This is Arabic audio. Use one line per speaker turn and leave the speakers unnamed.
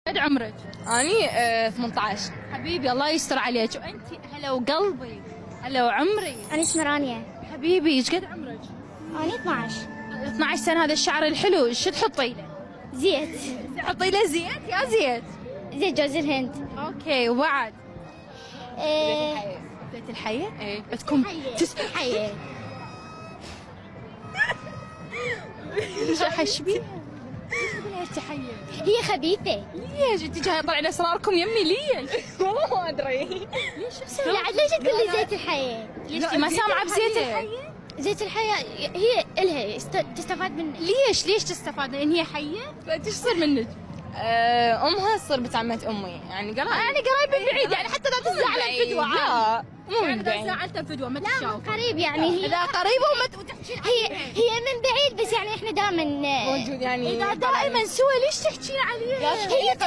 قد عمرك؟
اني 18.
حبيبي الله يستر عليك. وانت هلا وقلبي، هلا وعمري.
أنا اسمي رانيا.
حبيبي ايش قد عمرك؟
أنا 12.
12 سنه. هذا الشعر الحلو ايش تحطي له؟
زيت.
تحطي له زيت؟ يا زيت.
زيت جوز الهند.
اوكي وبعد؟
إيه.
زيت الحيه؟
ايه
بتكون
حية.
حش بيها. ليش تحيه؟
هي خبيثة.
ليش انت جايه طالعين اسراركم يمي ليش؟
والله ما ادري.
ليش
لا عاد ليش تقول لي زيت الحية؟
ليش انت ما سامعه بزيت الحيه؟
زيت الحية هي إلها تستفاد من.
ليش تستفاد؟ لان هي حيه؟ فانت ايش يصير منك؟
امها تصير بنت عمة امي يعني قرايب.
يعني قريب من بعيد، يعني حتى لا تزعل الفدوه عادي.
لا مو
يعني
من
اذا
بعيد.
زعلت الفدوه ما
لا
تشاوف.
قريب يعني هي.
اذا قريبه وتحكي
هي من بعيد بس يعني احنا دائما
موجود يعني
اذا دائما سوى ليش تحكين عليها؟
هي